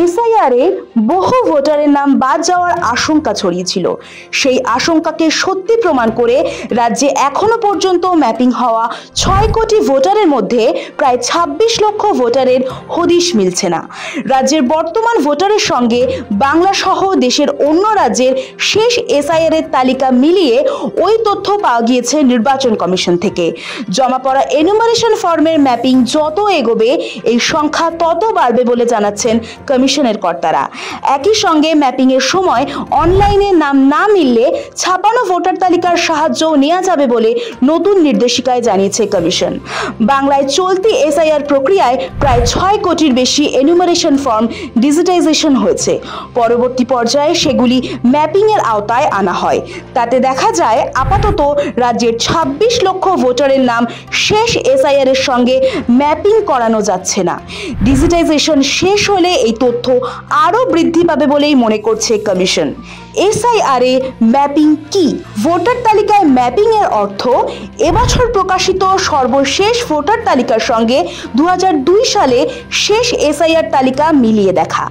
এসআইআরে বহু ভোটারের নাম বাদ যাওয়ার আশঙ্কা ছড়িয়েছিল। সেই আশঙ্কাকে সত্যি প্রমাণ করে রাজ্যে এখনো পর্যন্ত ম্যাপিং হওয়া ৬ কোটি ভোটারের মধ্যে প্রায় ২৬ লক্ষ ভোটারের হদিশ মিলছে না। রাজ্যের বর্তমান ভোটারের সঙ্গে বাংলা সহ দেশের অন্য রাজ্যের শেষ এসআইআর এর তালিকা মিলিয়ে ওই তথ্য পাওয়া গিয়েছে নির্বাচন কমিশন থেকে। জমা পড়া এনুমারেশন ফর্মের ম্যাপিং যত এগোবে এই সংখ্যা তত বাড়বে বলে জানাচ্ছেন কমিশনের কর্তারা। একই সঙ্গে ম্যাপিং এর সময় অনলাইনে নাম না মিললে ছাপানো ভোটার তালিকার সাহায্যও নেওয়া যাবে বলে নতুন নির্দেশিকায় জানিয়েছে কমিশন। বাংলায় চলতি এসআইআর প্রক্রিয়ায় প্রায় ৬ কোটির বেশি এনুমারেশন ফর্ম ডিজিটাইজেশন হয়েছে। পরবর্তী পর্যায়ে সেগুলি ম্যাপিং এর আওতায় আনা হয়। তাতে দেখা যায় আপাতত রাজ্যের ২৬ লক্ষ ভোটারের নাম শেষ এসআইআর এর সঙ্গে ম্যাপিং করানো যাচ্ছে না। ডিজিটাইজেশন শেষ হলে এই তথ্য আরও বৃদ্ধি পাবে বলেই মনে করছে কমিশন। এসআইআরে ম্যাপিং কি? ভোটার তালিকায় ম্যাপিং এর অর্থ এবছর প্রকাশিত সর্বশেষ ভোটার তালিকার সঙ্গে ২০০২ সালে শেষ এসআইআর তালিকা মিলিয়ে দেখা।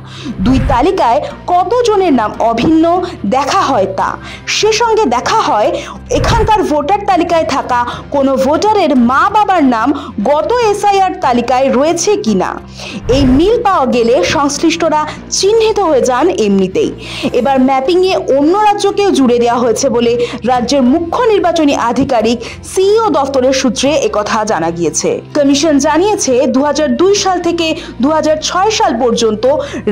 দুই তালিকায় কতজনের নাম অভিন্ন দেখা হয় তা। সে সঙ্গে দেখা হয় এখানকার ভোটার তালিকায় থাকা কোনো ভোটারের মা বাবার নাম গত এসআইআর তালিকায় রয়েছে কিনা। এই মিল পাওয়া গেলে সংশ্লিষ্টরা চিহ্নিত হয়ে যান এমনিতেই। এবার ম্যাপিং এ অন্য রাজ্যকেও জুড়ে দেওয়া হয়েছে বলে রাজ্যের মুখ্য নির্বাচনী আধিকারিক সিইও দপ্তরের সূত্রে একথা জানা গিয়েছে। কমিশন জানিয়েছে ২০০২ সাল থেকে ২০০৬ সাল পর্যন্ত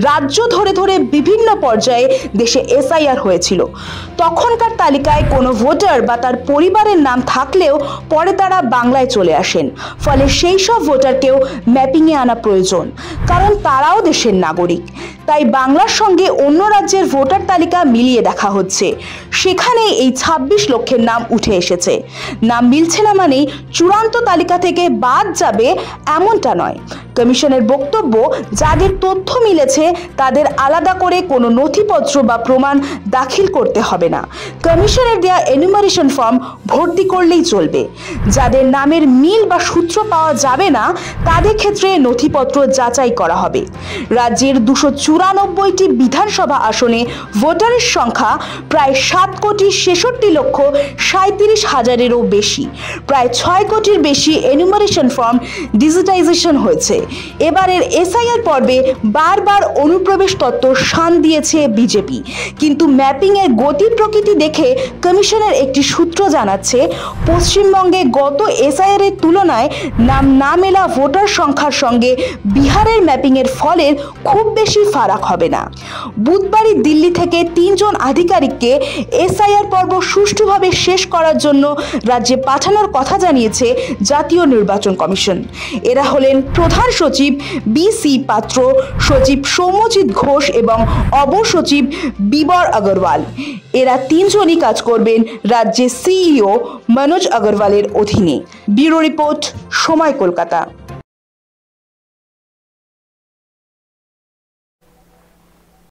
রাজ্য ধরে ধরে বিভিন্ন পর্যায়ে দেশে এসআইআর হয়েছিল। তখনকার তালিকায় কোনো ভোটার বা তার পরিবারের নাম থাকলেও পরে তারা বাংলায় চলে আসেন। ফলে সেই সব ভোটারকেও ম্যাপিংয়ে আনা প্রয়োজন, কারণ তারাও দেশের নাগরিক। তাই বাংলার সঙ্গে অন্য রাজ্যের ভোটার তালিকা মিলিয়ে দেখা হচ্ছে। সেখানে এই ২৬ লক্ষের নাম উঠে এসেছে। নাম মিলছে না মানেই চূড়ান্ত তালিকা থেকে বাদ যাবে এমনটা নয়। কমিশনের বক্তব্য, যাদের তথ্য মিলেছে তাদের আলাদা করে কোনো নথিপত্র বা প্রমাণ দাখিল করতে হবে না। কমিশনের দেয়া এনুমারেশন ফর্ম ভর্তি করলেই চলবে। যাদের নামের মিল বা সূত্র পাওয়া যাবে না তাদের ক্ষেত্রে নথিপত্র যাচাই করা হবে। রাজ্যের ২৯৪টি বিধানসভা আসনে ভোটারের সংখ্যা প্রায় ৭,৬৬,৩৭,হাজারেরও বেশি। প্রায় ৬ কোটির বেশি এনুমারেশন ফর্ম ডিজিটাইজেশন হয়েছে। এবারের এসআইআর পর্বে বারবার অনুপ্রবেশ তত্ত্ব শান দিয়েছে বিজেপি, কিন্তু ম্যাপিং এর গতি প্রকৃতি দেখে কমিশনের একটি সূত্র জানাচ্ছে, পশ্চিমবঙ্গে গত এসআইআর এর তুলনায় নাম না মেলা ভোটার সংখ্যার সঙ্গে বিহারের ম্যাপিং এর ফলের খুব বেশি ফারাক হবে না। বুধবারই দিল্লি থেকে ৩ জন আধিকারিককে এসআইআর পর্ব সুষ্ঠুভাবে শেষ করার জন্য রাজ্যে পাঠানোর কথা জানিয়েছে জাতীয় নির্বাচন কমিশন। এরা হলেন প্রধান সচিব বি.সি. পাত্র, সচিব সৌম্যজিৎ ঘোষ এবং অবসচিব বিবর আগরওয়াল। এরা ৩ জনই কাজ করবেন রাজ্যের সিইও মনোজ আগরওয়ালের অধীনে। ব্যুরো রিপোর্ট, সময়, কলকাতা।